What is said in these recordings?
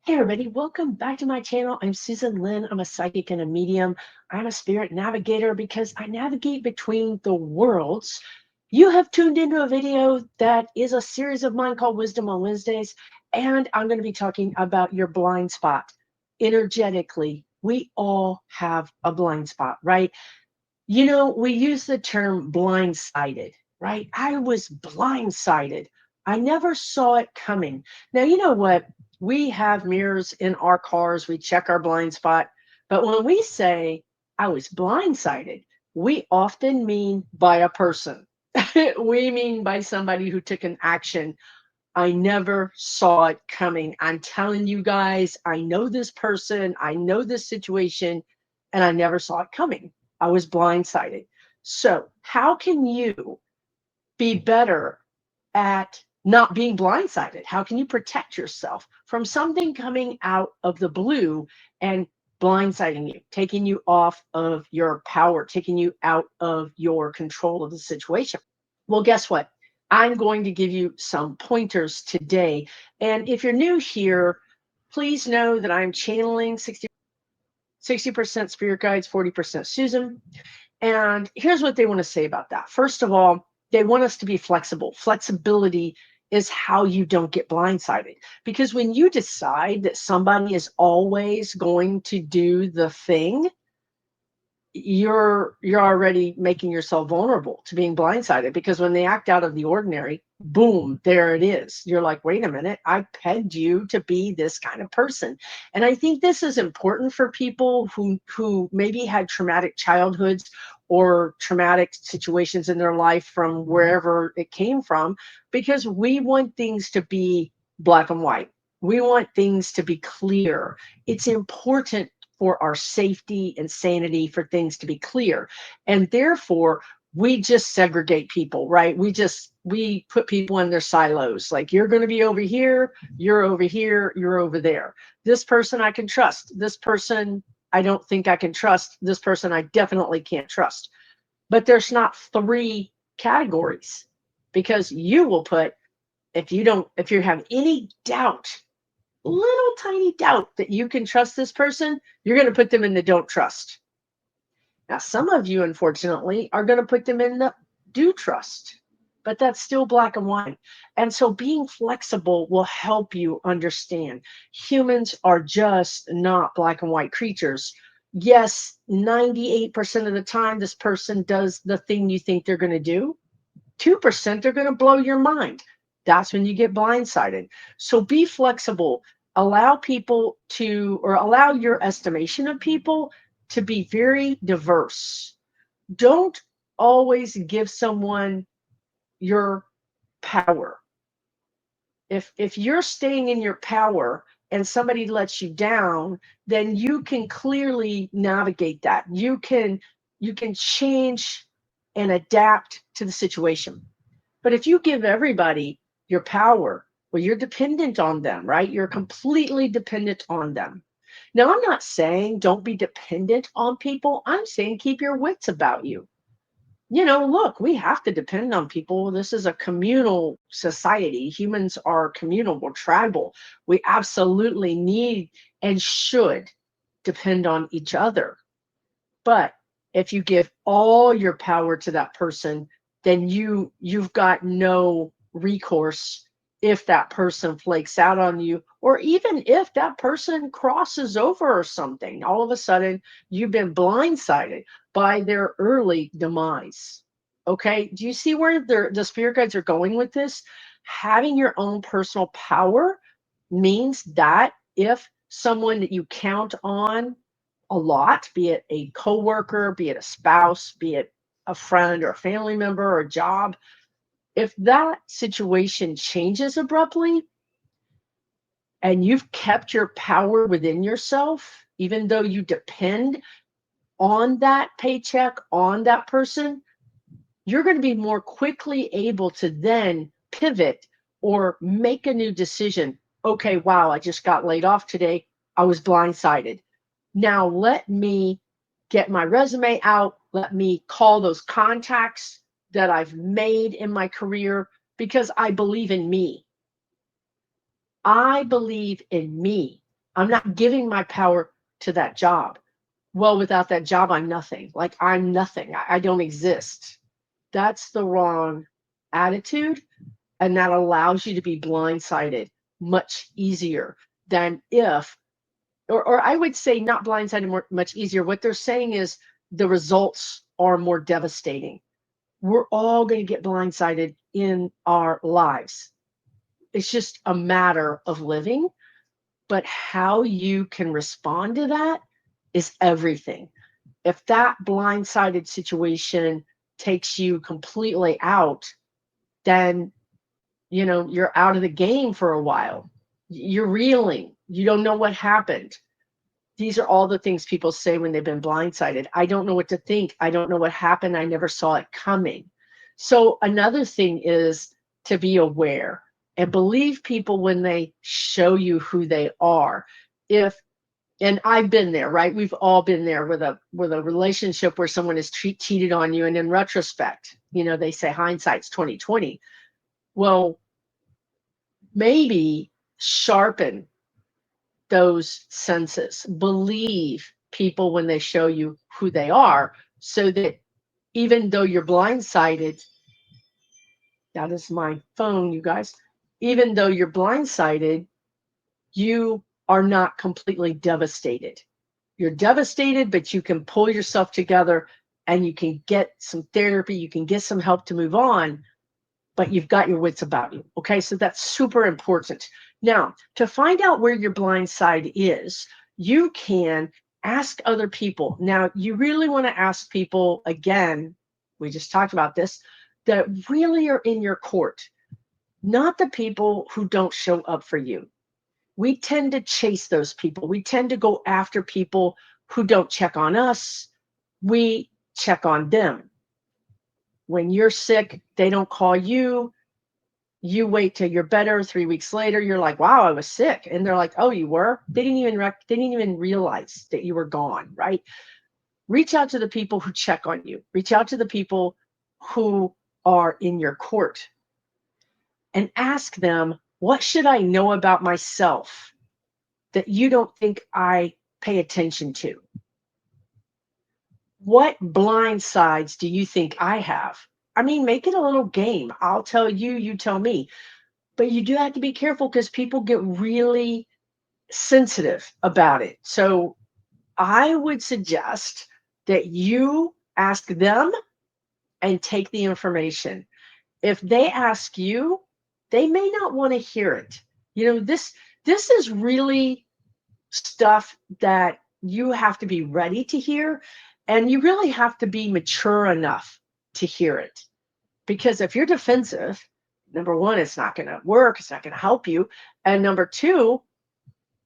Hey everybody, welcome back to my channel. I'm Susan Lynn. I'm a psychic and a medium. I'm a spirit navigator because I navigate between the worlds. You have tuned into a video that is a series of mine called Wisdom on Wednesdays, and I'm going to be talking about your blind spot. Energetically, we all have a blind spot, right? You know, we use the term blindsided, right? I was blindsided. I never saw it coming. Now, you know what? We have mirrors in our cars. We check our blind spot. But when we say I was blindsided, we often mean by a person. We mean by somebody who took an action. I never saw it coming. I'm telling you guys, I know this person, I know this situation, and I never saw it coming. I was blindsided. So, how can you be better at not being blindsided? How can you protect yourself from something coming out of the blue and blindsiding you, taking you off of your power, taking you out of your control of the situation? Well, guess what? I'm going to give you some pointers today. And if you're new here, please know that I'm channeling 60% spirit guides, 40% Susan. And here's what they want to say about that. First of all, they want us to be flexible. Flexibility is how you don't get blindsided. Because when you decide that somebody is always going to do the thing, you're already making yourself vulnerable to being blindsided, because when they act out of the ordinary, boom, there it is. You're like, wait a minute, I pegged you to be this kind of person. And I think this is important for people who maybe had traumatic childhoods or traumatic situations in their life from wherever it came from, because we want things to be black and white. We want things to be clear. It's important for our safety and sanity for things to be clear. And therefore, we just segregate people, right? We put people in their silos. Like, you're going to be over here, you're over here, you're over there. This person I can trust. This person I don't think I can trust. This person I definitely can't trust. But there's not three categories, because you will put, if you have any doubt, little tiny doubt that you can trust this person, you're going to put them in the don't trust. Now, some of you, unfortunately, are going to put them in the do trust, but that's still black and white. And so being flexible will help you understand humans are just not black and white creatures. Yes, 98% of the time, this person does the thing you think they're going to do. 2%, they're going to blow your mind. That's when you get blindsided. So be flexible. Allow people to, or allow your estimation of people to be very diverse. Don't always give someone your power. If you're staying in your power and somebody lets you down, then you can clearly navigate that. You can change and adapt to the situation. But if you give everybody your power, well, you're dependent on them, right? You're completely dependent on them. Now, I'm not saying don't be dependent on people. I'm saying keep your wits about you. You know, look, we have to depend on people. This is a communal society. Humans are communal, we're tribal. We absolutely need and should depend on each other. But if you give all your power to that person, then you've got no recourse if that person flakes out on you, or even if that person crosses over or something. All of a sudden, you've been blindsided by their early demise. Okay, do you see where the spirit guides are going with this? Having your own personal power means that if someone that you count on a lot, be it a coworker, be it a spouse, be it a friend or a family member or a job, if that situation changes abruptly and you've kept your power within yourself, even though you depend on that paycheck, on that person, you're going to be more quickly able to then pivot or make a new decision. Okay, wow, I just got laid off today. I was blindsided. Now let me get my resume out. Let me call those contacts that I've made in my career, because I believe in me. I believe in me. I'm not giving my power to that job. Well, without that job, I'm nothing. Like I'm nothing. I don't exist. That's the wrong attitude. And that allows you to be blindsided much easier than if, or I would say not blindsided much easier. What they're saying is the results are more devastating. We're all going to get blindsided in our lives. It's just a matter of living, but how you can respond to that is everything. If that blindsided situation takes you completely out, then you're out of the game for a while. You're reeling. You don't know what happened. These are all the things people say when they've been blindsided. I don't know what to think. I don't know what happened. I never saw it coming. So another thing is to be aware and believe people when they show you who they are. And I've been there, right? We've all been there with a relationship where someone has cheated on you, and in retrospect, they say hindsight's 2020. Well, maybe sharpen those senses. Believe people when they show you who they are, so that even though you're blindsided, that is my phone, you guys, even though you're blindsided, you are not completely devastated. You're devastated, but you can pull yourself together and you can get some therapy, you can get some help to move on, but you've got your wits about you. Okay, so that's super important. Now, to find out where your blind side is, you can ask other people. Now, you really want to ask people, again, we just talked about this, that really are in your court, not the people who don't show up for you. We tend to chase those people. We tend to go after people who don't check on us. We check on them. When you're sick, they don't call you. You wait till you're better. 3 weeks later, you're like, wow, I was sick. And they're like, oh, you were? They didn't even realize that you were gone, right? Reach out to the people who check on you. Reach out to the people who are in your court and ask them, what should I know about myself that you don't think I pay attention to? What blind sides do you think I have? I mean, make it a little game. I'll tell you, you tell me. But you do have to be careful because people get really sensitive about it. So I would suggest that you ask them and take the information. If they ask you, they may not want to hear it. This is really stuff that you have to be ready to hear, and you really have to be mature enough to hear it. Because if you're defensive, number one, it's not going to work. It's not going to help you. And number two,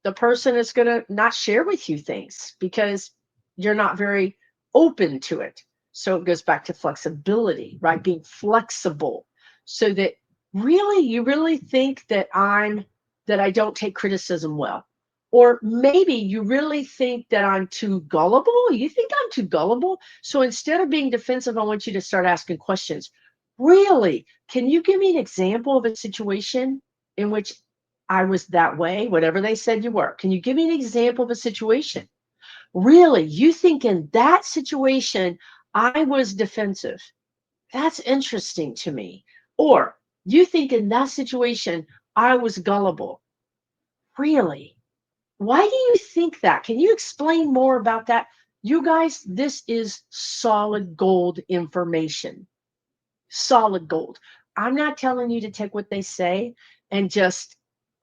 the person is going to not share with you things because you're not very open to it. So it goes back to flexibility, right? Being flexible so that you really think that I don't take criticism well. Or maybe you really think that I'm too gullible. You think I'm too gullible. So instead of being defensive, I want you to start asking questions. Really? Can you give me an example of a situation in which I was that way, whatever they said you were? Can you give me an example of a situation? Really? You think in that situation, I was defensive? That's interesting to me. Or you think in that situation, I was gullible? Really? Why do you think that? Can you explain more about that? You guys, this is solid gold information. Solid gold. I'm not telling you to take what they say and just,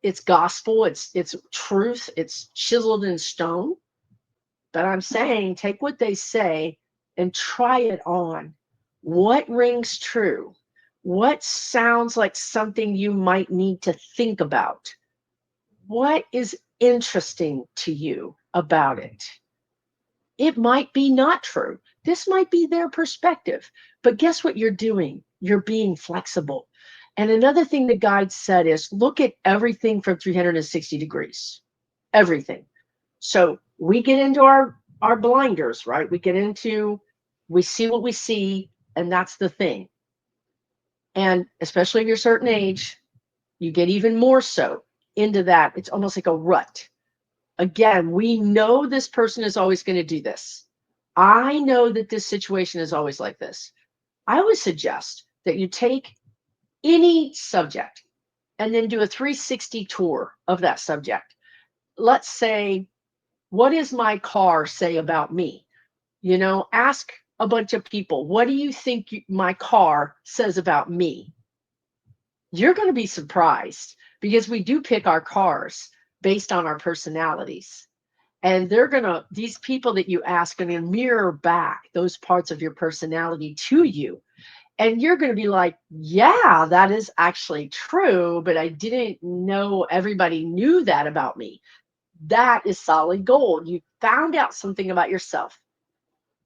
it's gospel, it's truth, it's chiseled in stone. But I'm saying take what they say and try it on. What rings true? What sounds like something you might need to think about? What is interesting to you about it? It might be not true. This might be their perspective. But guess what you're doing? You're being flexible. And another thing the guide said is look at everything from 360 degrees. Everything. So we get into our blinders, right? We see what we see, and that's the thing. And especially if you're a certain age, you get even more so into that. It's almost like a rut. Again, we know this person is always going to do this. I know that this situation is always like this. I would suggest that you take any subject and then do a 360 tour of that subject. Let's say, what does my car say about me? You know, ask a bunch of people, what do you think my car says about me? You're going to be surprised because we do pick our cars based on our personalities. And these people that you ask are going to mirror back those parts of your personality to you. And you're going to be like, yeah, that is actually true, but I didn't know everybody knew that about me. That is solid gold. You found out something about yourself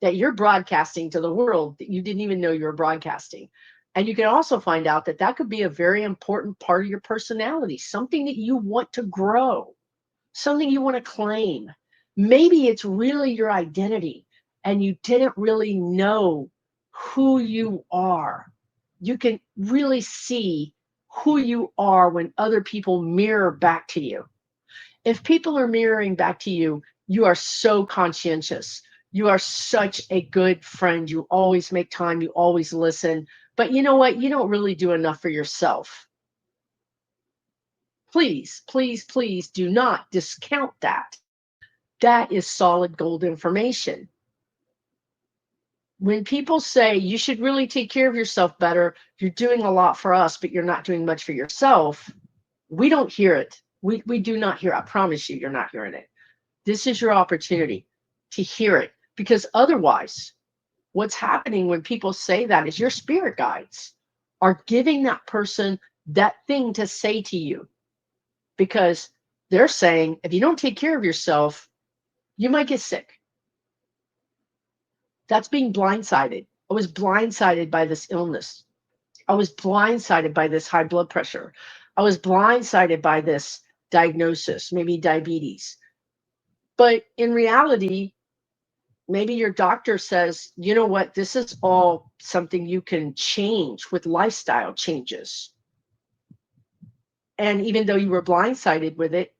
that you're broadcasting to the world that you didn't even know you were broadcasting. And you can also find out that that could be a very important part of your personality, something that you want to grow, something you want to claim. Maybe it's really your identity and you didn't really know who you are. You can really see who you are when other people mirror back to you. If people are mirroring back to you, you are so conscientious. You are such a good friend. You always make time. You always listen. But you know what? You don't really do enough for yourself. Please, please, please do not discount that. That is solid gold information. When people say you should really take care of yourself better, you're doing a lot for us, but you're not doing much for yourself, we don't hear it. We do not hear. I promise you, you're not hearing it. This is your opportunity to hear it, because otherwise, what's happening when people say that is your spirit guides are giving that person that thing to say to you, because they're saying, if you don't take care of yourself, you might get sick. That's being blindsided. I was blindsided by this illness. I was blindsided by this high blood pressure. I was blindsided by this diagnosis, maybe diabetes. But in reality, maybe your doctor says, you know what, this is all something you can change with lifestyle changes. And even though you were blindsided with it,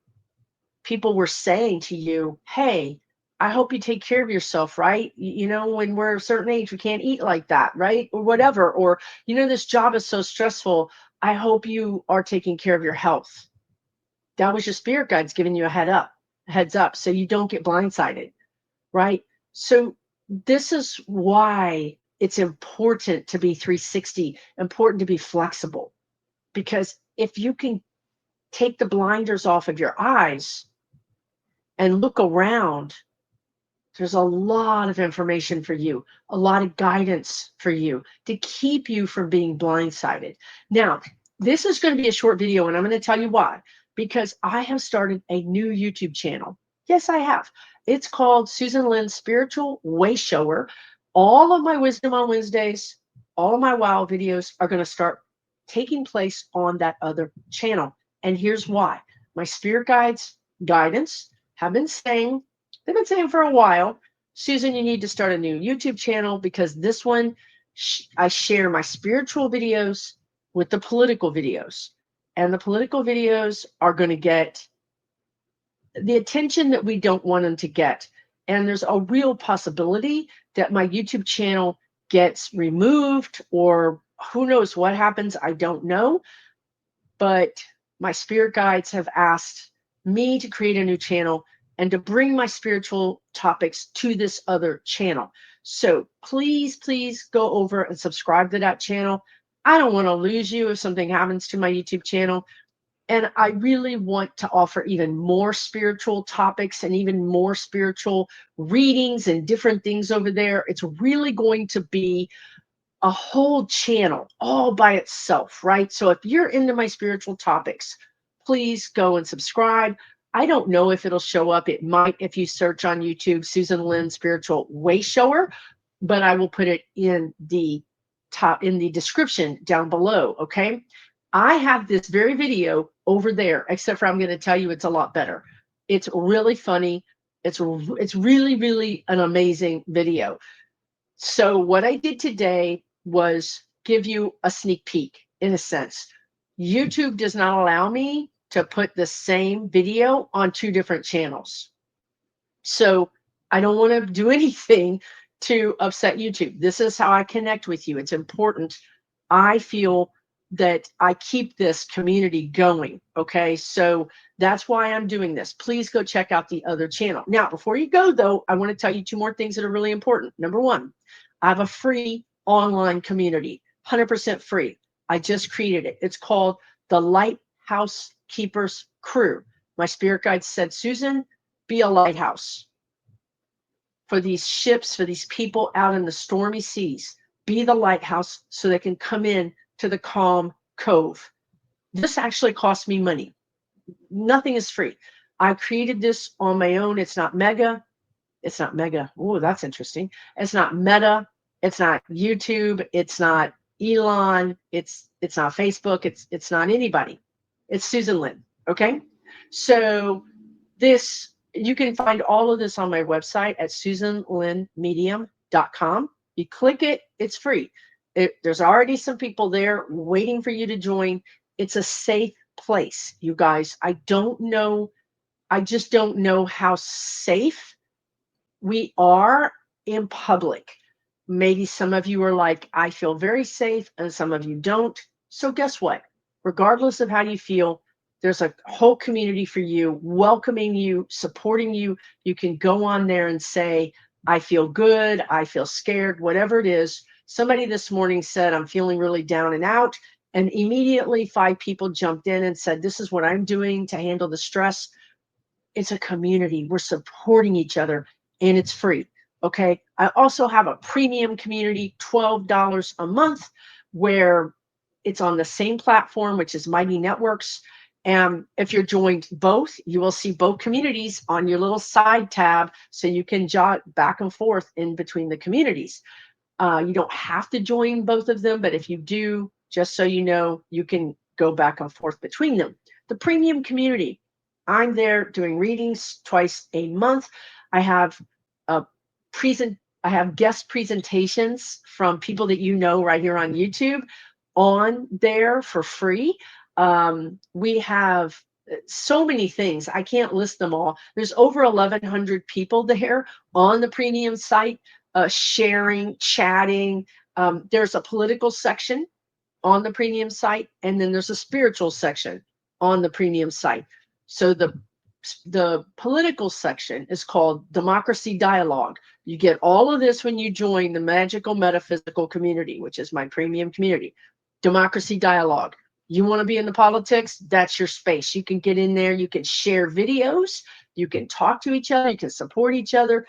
people were saying to you, hey, I hope you take care of yourself, right? You know, when we're a certain age, we can't eat like that, right? Or whatever. Or, you know, this job is so stressful. I hope you are taking care of your health. That was your spirit guides giving you a heads up, so you don't get blindsided, right? So this is why it's important to be 360, important to be flexible, because if you can take the blinders off of your eyes and look around, there's a lot of information for you, a lot of guidance for you to keep you from being blindsided. Now, this is going to be a short video, and I'm going to tell you why. Because I have started a new YouTube channel. Yes, I have. It's called Susan Lynn's Spiritual Way Shower. All of my Wisdom on Wednesdays, all of my wow videos are going to start taking place on that other channel. And here's why. My spirit guides guidance have been saying, they've been saying for a while, Susan, you need to start a new YouTube channel, because this one, I share my spiritual videos with the political videos. And the political videos are going to get the attention that we don't want them to get. And there's a real possibility that my YouTube channel gets removed, or who knows what happens. I don't know. But my spirit guides have asked me to create a new channel and to bring my spiritual topics to this other channel. So please, please go over and subscribe to that channel. I don't want to lose you if something happens to my YouTube channel. And I really want to offer even more spiritual topics and even more spiritual readings and different things over there. It's really going to be a whole channel all by itself, right? So if you're into my spiritual topics, please go and subscribe. I don't know if it'll show up. It might if you search on YouTube, Susan Lynn Spiritual Way Shower, but I will put it in the description down below, okay? I have this very video over there, except for I'm going to tell you it's a lot better. It's really funny. It's really, really an amazing video. So what I did today was give you a sneak peek, in a sense. YouTube does not allow me to put the same video on 2 different channels. So I don't want to do anything to upset YouTube. This is how I connect with you. It's important. I feel that I keep this community going. Okay. So that's why I'm doing this. Please go check out the other channel. Now, before you go, though, I want to tell you 2 more things that are really important. Number 1, I have a free online community, 100% free. I just created it. It's called the Lighthouse Keepers Crew. My spirit guide said, Susan, be a lighthouse for these ships, for these people out in the stormy seas. Be the lighthouse so they can come in to the calm cove. This actually cost me money. Nothing is free. I created this on my own. It's not mega. It's not mega. Oh, that's interesting. It's not Meta. It's not YouTube. It's not Elon. It's not Facebook. It's not anybody. It's Susan Lynn. Okay. So this, you can find all of this on my website at susanlynnmedium.com. You click it, it's free. There's already some people there waiting for you to join. It's a safe place, you guys. I just don't know how safe we are in public. Maybe some of you are like, I feel very safe, and some of you don't. So guess what? Regardless of how you feel, there's a whole community for you, welcoming you, supporting you. You can go on there and say, I feel good, I feel scared, whatever it is. Somebody this morning said, I'm feeling really down and out. And immediately 5 people jumped in and said, this is what I'm doing to handle the stress. It's a community. We're supporting each other, and it's free. Okay. I also have a premium community, $12 a month, where it's on the same platform, which is Mighty Networks. And if you're joined both, you will see both communities on your little side tab, so you can jot back and forth in between the communities. You don't have to join both of them, but if you do, just so you know, you can go back and forth between them. The premium community, I'm there doing readings twice a month. I have guest presentations from people that you know right here on YouTube on there for free. We have so many things. I can't list them all. There's over 1,100 people there on the premium site, sharing, chatting. There's a political section on the premium site, and then there's a spiritual section on the premium site. So the political section is called Democracy Dialogue. You get all of this when you join the Magical Metaphysical Community, which is my premium community. Democracy Dialogue. You want to be in the politics? That's your space. You can get in there. You can share videos. You can talk to each other. You can support each other.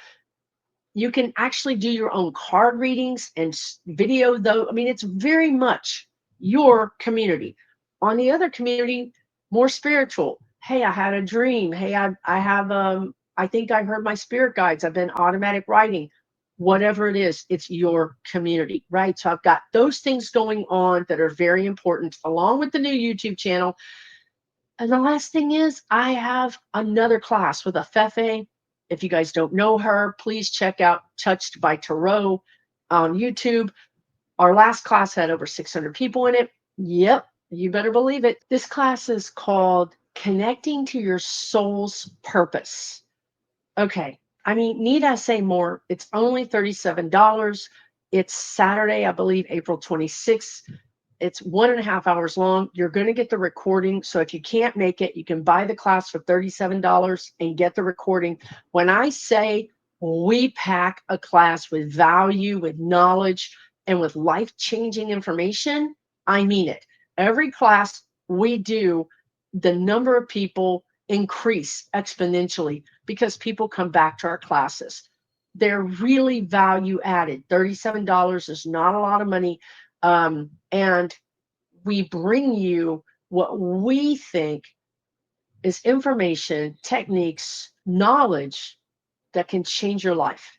You can actually do your own card readings and video, though. I mean, it's very much your community. On the other community, more spiritual. Hey, I had a dream. Hey, I think I heard my spirit guides. I've been automatic writing. Whatever it is, it's your community, right? So I've got those things going on that are very important, along with the new YouTube channel. And the last thing is, I have another class with a Fefe. If you guys don't know her, please check out Touched by Tarot on YouTube. Our last class had over 600 people in it. Yep, you better believe it. This class is called Connecting to Your Soul's Purpose. Okay, I mean, need I say more? It's only $37. It's Saturday, I believe, April 26th. It's 1.5 hours long. You're going to get the recording. So if you can't make it, you can buy the class for $37 and get the recording. When I say we pack a class with value, with knowledge, and with life-changing information, I mean it. Every class we do, the number of people increase exponentially because people come back to our classes. They're really value added. $37 is not a lot of money. And we bring you what we think is information, techniques, knowledge that can change your life.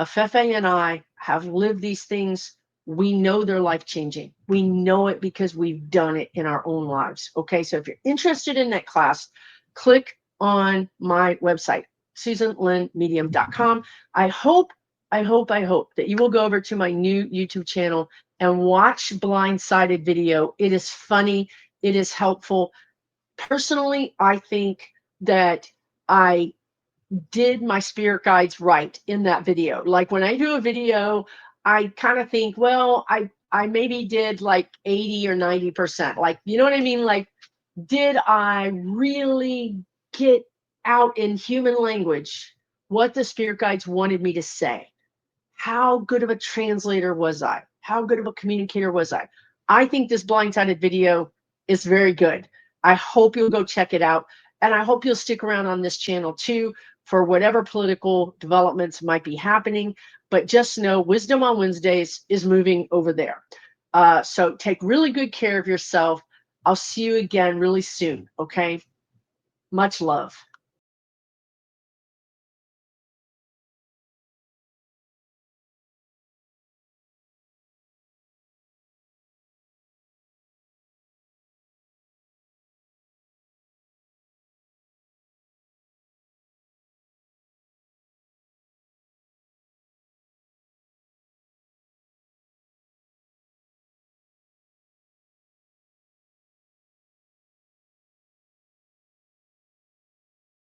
Afefe and I have lived these things. We know they're life-changing. We know it because we've done it in our own lives. Okay, so if you're interested in that class, click on my website, susanlynnmedium.com. I hope that you will go over to my new YouTube channel and watch Blindsided video. It is funny. It is helpful. Personally, I think that I did my spirit guides right in that video. Like when I do a video, I kind of think, well, I maybe did like 80 or 90%. Like, you know what I mean? Like, did I really get out in human language what the spirit guides wanted me to say? How good of a translator was I? How good of a communicator was I? I think this blindsided video is very good. I hope you'll go check it out. And I hope you'll stick around on this channel too for whatever political developments might be happening. But just know Wisdom on Wednesdays is moving over there. So take really good care of yourself. I'll see you again really soon. Okay. Much love.